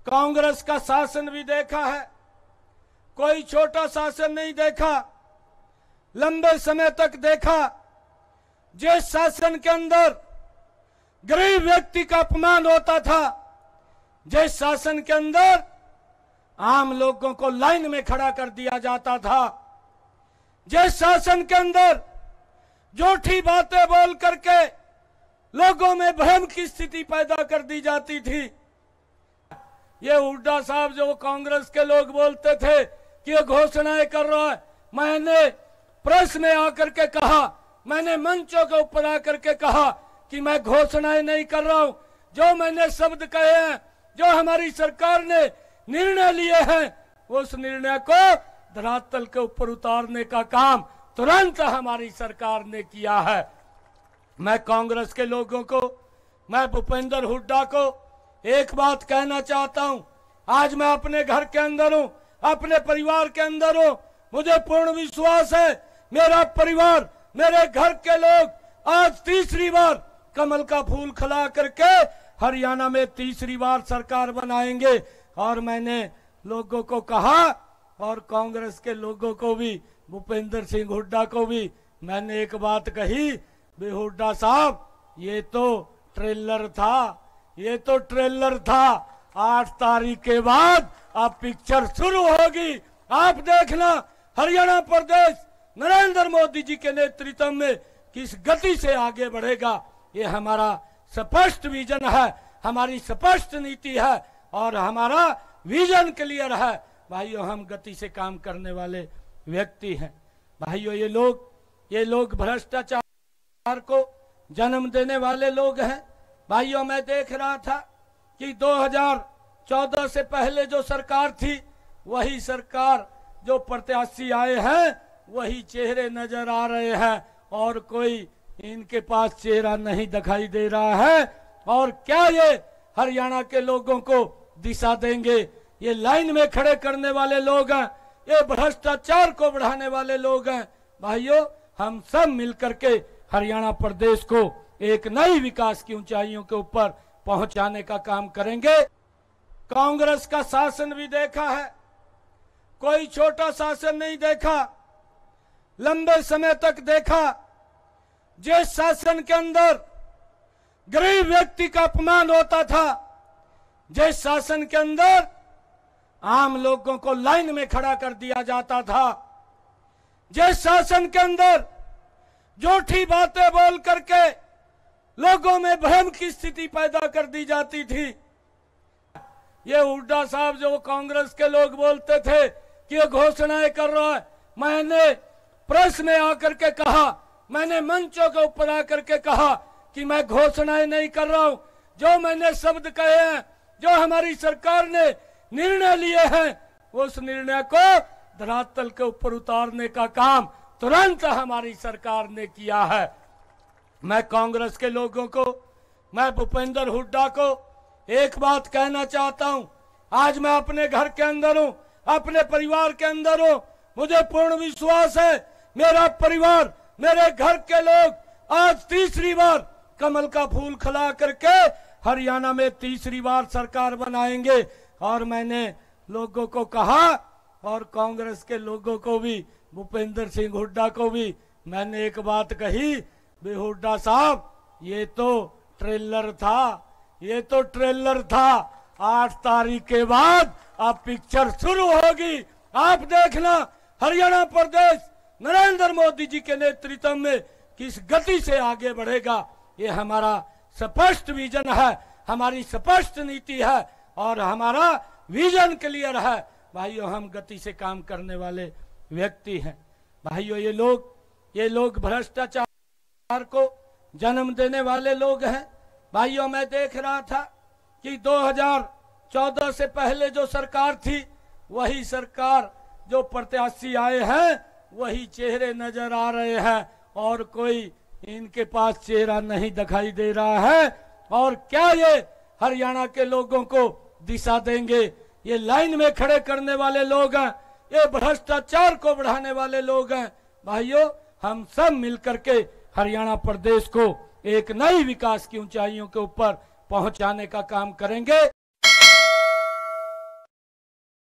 कांग्रेस का शासन भी देखा है, कोई छोटा शासन नहीं देखा, लंबे समय तक देखा। जिस शासन के अंदर गरीब व्यक्ति का अपमान होता था, जिस शासन के अंदर आम लोगों को लाइन में खड़ा कर दिया जाता था, जिस शासन के अंदर झूठी बातें बोल करके लोगों में भ्रम की स्थिति पैदा कर दी जाती थी। ये हुड्डा साहब जो कांग्रेस के लोग बोलते थे कि ये घोषणाएं कर रहा है, मैंने प्रेस में आकर के कहा, मैंने मंचों के ऊपर आकर के कहा कि मैं घोषणाएं नहीं कर रहा हूं। जो मैंने शब्द कहे हैं, जो हमारी सरकार ने निर्णय लिए हैं, उस निर्णय को धरातल के ऊपर उतारने का काम तुरंत हमारी सरकार ने किया है। मैं कांग्रेस के लोगों को, मैं भूपेंद्र हुड्डा को एक बात कहना चाहता हूं। आज मैं अपने घर के अंदर हूं, अपने परिवार के अंदर हूं। मुझे पूर्ण विश्वास है मेरा परिवार, मेरे घर के लोग आज तीसरी बार कमल का फूल खिला करके हरियाणा में तीसरी बार सरकार बनाएंगे। और मैंने लोगों को कहा, और कांग्रेस के लोगों को भी, भूपेंद्र सिंह हुड्डा को भी मैंने एक बात कही, भी हुड्डा साहब ये तो ट्रेलर था, ये तो ट्रेलर था। 8 तारीख के बाद अब पिक्चर शुरू होगी। आप देखना हरियाणा प्रदेश नरेंद्र मोदी जी के नेतृत्व में किस गति से आगे बढ़ेगा। ये हमारा स्पष्ट विजन है, हमारी स्पष्ट नीति है और हमारा विजन क्लियर है। भाइयों, हम गति से काम करने वाले व्यक्ति हैं। भाइयों, ये लोग भ्रष्टाचार को जन्म देने वाले लोग हैं। भाइयों, मैं देख रहा था कि 2014 से पहले जो सरकार थी, वही सरकार, जो प्रत्याशी आए हैं वही चेहरे नजर आ रहे हैं और कोई इनके पास चेहरा नहीं दिखाई दे रहा है। और क्या ये हरियाणा के लोगों को दिशा देंगे? ये लाइन में खड़े करने वाले लोग हैं, ये भ्रष्टाचार को बढ़ाने वाले लोग हैं। भाइयों, हम सब मिलकर के हरियाणा प्रदेश को एक नई विकास की ऊंचाइयों के ऊपर पहुंचाने का काम करेंगे। कांग्रेस का शासन भी देखा है, कोई छोटा शासन नहीं देखा, लंबे समय तक देखा। जिस शासन के अंदर गरीब व्यक्ति का अपमान होता था, जिस शासन के अंदर आम लोगों को लाइन में खड़ा कर दिया जाता था, जिस शासन के अंदर झूठी बातें बोल करके लोगों में भ्रम की स्थिति पैदा कर दी जाती थी। ये हुड्डा साहब जो कांग्रेस के लोग बोलते थे कि ये घोषणाएं कर रहा है, मैंने प्रेस में आकर के कहा, मैंने मंचों के ऊपर आकर के कहा कि मैं घोषणाएं नहीं कर रहा हूं। जो मैंने शब्द कहे हैं, जो हमारी सरकार ने निर्णय लिए हैं, उस निर्णय को धरातल के ऊपर उतारने का काम तुरंत हमारी सरकार ने किया है। मैं कांग्रेस के लोगों को, मैं भूपेंद्र हुड्डा को एक बात कहना चाहता हूं। आज मैं अपने घर के अंदर हूं, अपने परिवार के अंदर हूं। मुझे पूर्ण विश्वास है मेरा परिवार, मेरे घर के लोग आज तीसरी बार कमल का फूल खिला करके हरियाणा में तीसरी बार सरकार बनाएंगे। और मैंने लोगों को कहा, और कांग्रेस के लोगों को भी, भूपेंद्र सिंह हुड्डा को भी मैंने एक बात कही, भी हुड्डा साहब ये तो ट्रेलर था, ये तो ट्रेलर था। 8 तारीख के बाद अब पिक्चर शुरू होगी। आप देखना हरियाणा प्रदेश नरेंद्र मोदी जी के नेतृत्व में किस गति से आगे बढ़ेगा। ये हमारा स्पष्ट विजन है, हमारी स्पष्ट नीति है और हमारा विजन क्लियर है। भाइयों, हम गति से काम करने वाले व्यक्ति हैं। भाइयों, ये लोग भ्रष्टाचार को जन्म देने वाले लोग हैं। भाइयों, मैं देख रहा था कि 2014 से पहले जो सरकार थी, वही सरकार, जो प्रत्याशी आए हैं वही चेहरे नजर आ रहे हैं और कोई इनके पास चेहरा नहीं दिखाई दे रहा है। और क्या ये हरियाणा के लोगों को दिशा देंगे? ये लाइन में खड़े करने वाले लोग हैं, ये भ्रष्टाचार को बढ़ाने वाले लोग हैं। भाइयों, हम सब मिलकर के हरियाणा प्रदेश को एक नई विकास की ऊंचाइयों के ऊपर पहुंचाने का काम करेंगे।